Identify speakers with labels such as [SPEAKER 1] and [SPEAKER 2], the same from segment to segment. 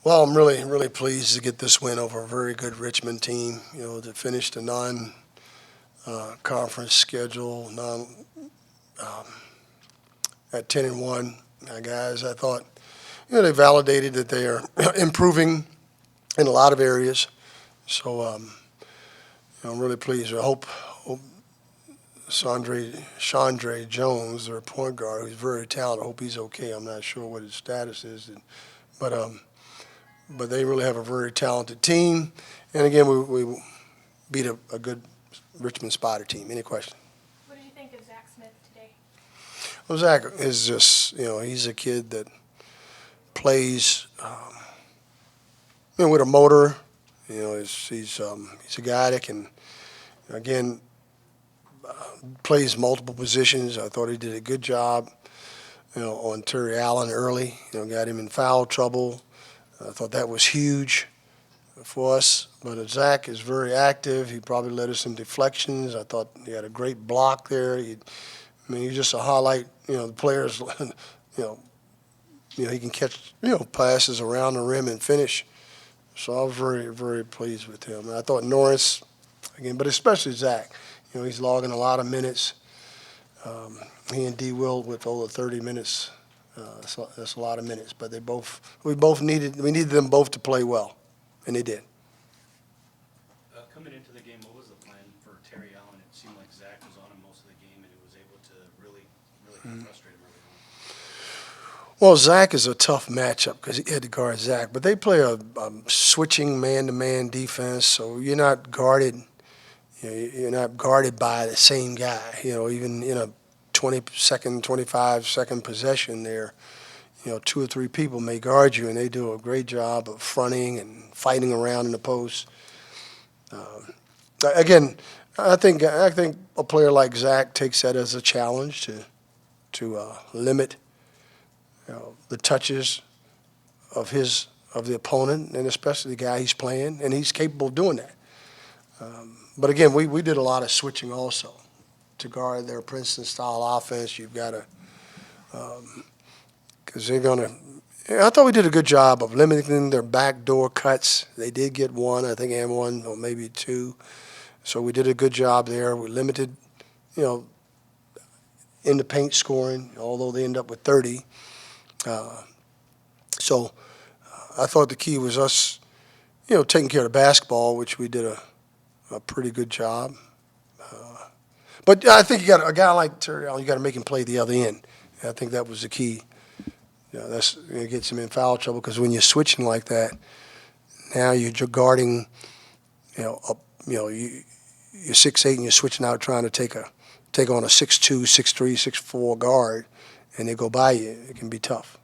[SPEAKER 1] Well, I'm really pleased to get this win over a very good Richmond team. To finish the non-conference schedule, um, at 10-1. Guys, I thought they validated that they are improving in a lot of areas. So I'm really pleased. I hope Chandre Jones, their point guard, who's very talented. I hope he's okay. I'm not sure what his status is, but but they really have a very talented team. And again, we beat a good Richmond Spider team. Any question?
[SPEAKER 2] What did you think of Zach Smith today?
[SPEAKER 1] Well, Zach is just, he's a kid that plays, with a motor. He's a guy that can, again, plays multiple positions. I thought he did a good job, on Terry Allen early. Got him in foul trouble. I thought that was huge for us. But Zach is very active. He probably led us in deflections. I thought he had a great block there. He's just a highlight. The players, he can catch, passes around the rim and finish. So I was very pleased with him. And I thought Norris, again, but especially Zach, he's logging a lot of minutes. He and D. Will with over 30 minutes. That's a lot of minutes. But we needed them both to play well, and they did.
[SPEAKER 3] Coming into the game, what was the plan for Terry Allen? It seemed like Zach was on him most of the game, and he was able to really frustrate him early on.
[SPEAKER 1] Well, Zach is a tough matchup because he had to guard Zach. But they play a switching man-to-man defense, so you're not guarded. You're not guarded by the same guy. Even in a 20-second, 25-second possession there, 2 or 3 people may guard you, and they do a great job of fronting and fighting around in the post. Again, I think a player like Zach takes that as a challenge to limit the touches of the opponent, and especially the guy he's playing, and he's capable of doing that. But again, we did a lot of switching also to guard their Princeton-style offense. You've got to, because they're going to. I thought we did a good job of limiting their backdoor cuts. They did get one, I think, and one or maybe 2. So we did a good job there. We limited, in the paint scoring, although they end up with 30. So I thought the key was us, taking care of the basketball, which we did a pretty good job. But I think you got a guy like Terry Allen, you got to make him play the other end. And I think that was the key. That's gets him in foul trouble because when you're switching like that, now you're guarding, you're 6'8" and you're switching out trying to take on a 6'2", 6'3", 6'4" guard, and they go by you. It can be tough.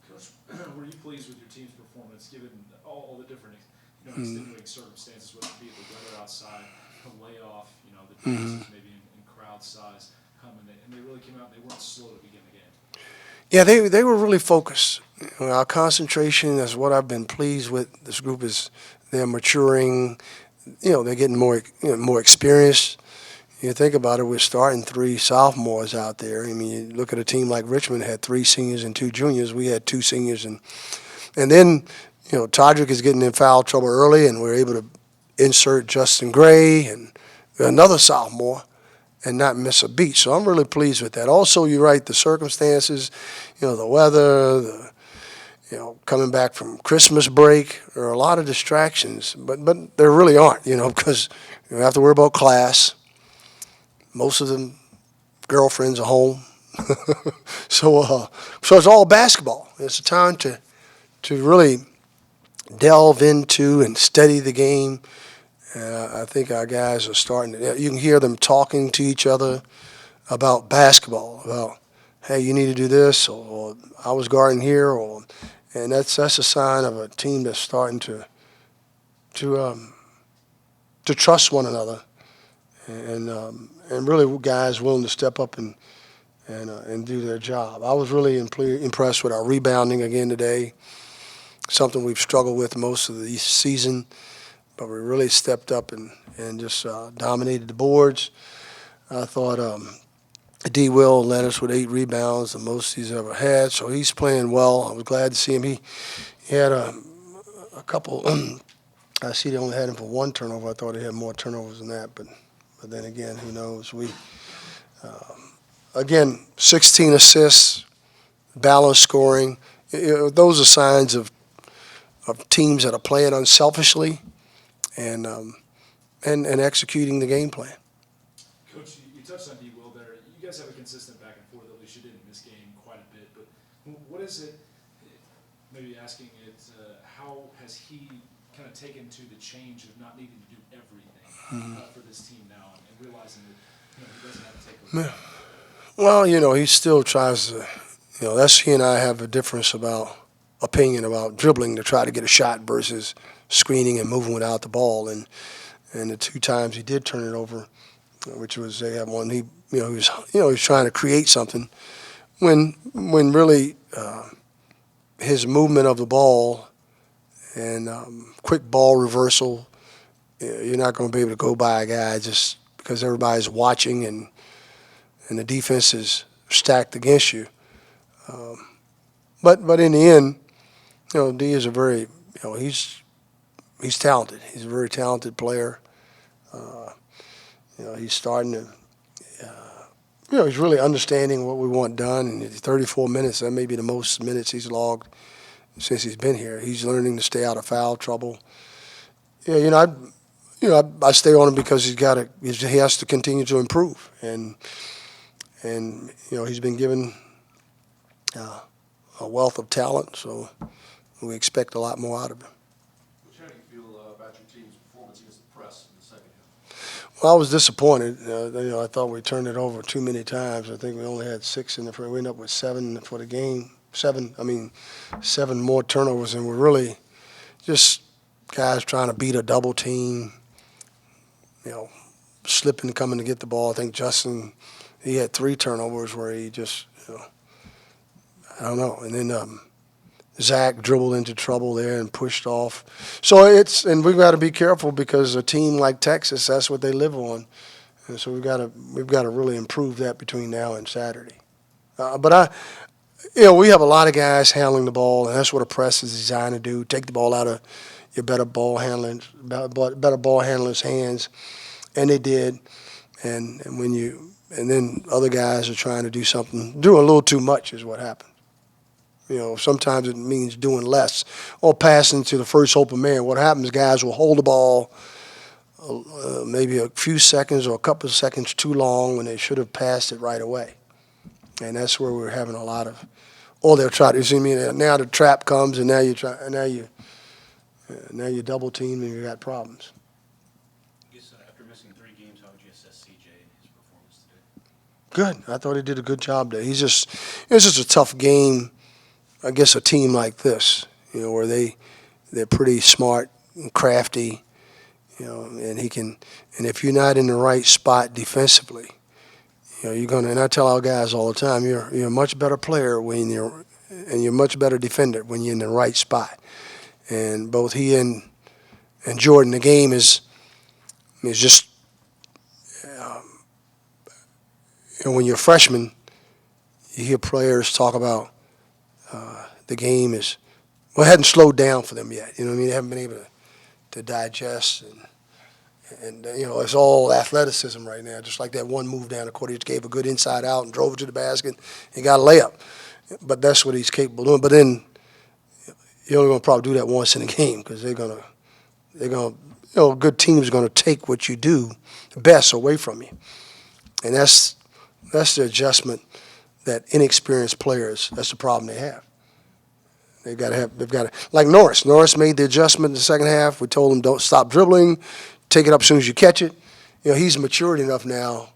[SPEAKER 4] Coach, were you pleased with your team's performance given all the different extenuating circumstances, whether it be the weather outside, the layoff, the differences maybe in crowd size, and they really came out and they weren't slow to begin the game?
[SPEAKER 1] Yeah, they were really focused. Our concentration is what I've been pleased with. This group they're maturing. They're getting more experienced. You think about it, we're starting 3 sophomores out there. You look at a team like Richmond had 3 seniors and 2 juniors. We had 2 seniors, and then Todrick is getting in foul trouble early, and we're able to insert Justin Gray and another sophomore and not miss a beat. So I'm really pleased with that. Also, you're right, the circumstances, the weather, coming back from Christmas break, there are a lot of distractions, but there really aren't, because you don't have to worry about class. Most of them girlfriends are home. So it's all basketball. It's a time to really delve into and study the game. I think our guys are starting to, you can hear them talking to each other about basketball, about, hey, you need to do this, or I was guarding here, and that's a sign of a team that's starting to trust one another, and really guys willing to step up and do their job. I was really impressed with our rebounding again today, something we've struggled with most of the season. But we really stepped up and just dominated the boards. I thought D. Will led us with 8 rebounds, the most he's ever had. So he's playing well. I was glad to see him. He had a couple. I see they only had him for one turnover. I thought he had more turnovers than that, but then again, who knows? Again, 16 assists, balanced scoring. Those are signs of teams that are playing unselfishly and executing the game plan.
[SPEAKER 4] Coach, you touched on D. Will there. You guys have a consistent back and forth. At least you did in this game quite a bit. But what is it? Maybe asking it, how has he kind of taken to the change of not needing to do everything for this team now, and realizing that he doesn't have to take a lead?
[SPEAKER 1] Well, he still tries to. That's he and I have a difference about opinion about dribbling to try to get a shot versus screening and moving without the ball. And the two times he did turn it over, which was they had one. He was trying to create something when really his movement of the ball and quick ball reversal, you're not going to be able to go by a guy just because everybody's watching and the defense is stacked against you. But in the end, D is a very he's talented. He's a very talented player. He's starting to he's really understanding what we want done. And 34 minutes, that may be the most minutes he's logged since he's been here. He's learning to stay out of foul trouble. Yeah, I stay on him because he has to continue to improve, and he's been given a wealth of talent, so we expect a lot more out of him.
[SPEAKER 5] How do you feel about your team's performance against the press in the second half?
[SPEAKER 1] Well, I was disappointed. I thought we turned it over too many times. I think we only had 6 in the first. We ended up with 7 for the game. 7 more turnovers, and we're really just guys trying to beat a double team, slipping, coming to get the ball. I think Justin, he had 3 turnovers where he just, I don't know. And then Zach dribbled into trouble there and pushed off. So and we've got to be careful because a team like Texas, that's what they live on. And so we've got to really improve that between now and Saturday. But we have a lot of guys handling the ball, and that's what a press is designed to do. Take the ball out of your better ball handlers' hands, and they did. And then other guys are trying to do something, doing a little too much is what happened. Sometimes it means doing less or passing to the first open man. What happens, guys will hold the ball maybe a few seconds or a couple of seconds too long when they should have passed it right away. And that's where we're having a lot of, or they'll try to, you see me, now the trap comes and now you double team and you got problems.
[SPEAKER 3] I guess after missing 3 games, how would you assess CJ and his performance today?
[SPEAKER 1] Good. I thought he did a good job there. It's just a tough game against a team like this, where they're pretty smart and crafty, and and if you're not in the right spot defensively, you're gonna. And I tell our guys all the time, you're a much better player and you're a much better defender when you're in the right spot. And both he and Jordan, the game is just, when you're a freshman, you hear players talk about the game it hadn't slowed down for them yet. They haven't been able to digest and it's all athleticism right now. Just like that one move down the court, he just gave a good inside out and drove it to the basket and got a layup. But that's what he's capable of doing. But then you're only going to probably do that once in a game because they're gonna a good team's going to take what you do best away from you, and that's the adjustment that inexperienced players. That's the problem they have. They've got to like Norris. Norris made the adjustment in the second half. We told him don't stop dribbling, take it up as soon as you catch it. He's matured enough now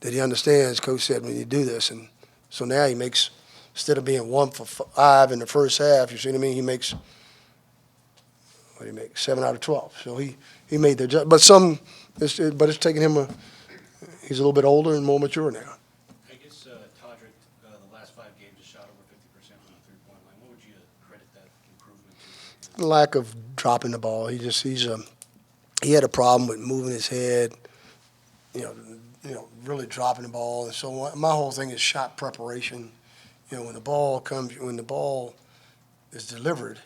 [SPEAKER 1] that he understands. Coach said when you do this, and so now he makes, instead of being 1 for 5 in the first half, you see what I mean? He makes 7 out of 12. So he made the adjustment. But it's taking him he's a little bit older and more mature now.
[SPEAKER 3] I guess Todrick, the last 5 games, has shot over 50% from the 3-point line. What would you credit that improvement to?
[SPEAKER 1] Lack of dropping the ball. He had a problem with moving his head, really dropping the ball. And so my whole thing is shot preparation. When the ball is delivered,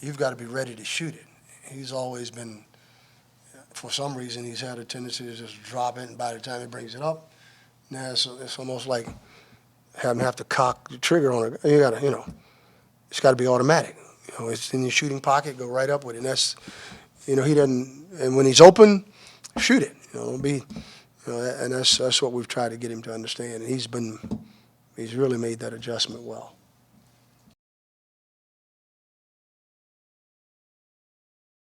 [SPEAKER 1] you've got to be ready to shoot it. He's always been, for some reason, he's had a tendency to just drop it, and by the time he brings it up, now it's almost like having to have to cock the trigger on it. You gotta, it's got to be automatic. It's in your shooting pocket, go right up with it. And that's, he doesn't. And when he's open, shoot it. Don't be, and that's what we've tried to get him to understand. And he's really made that adjustment well.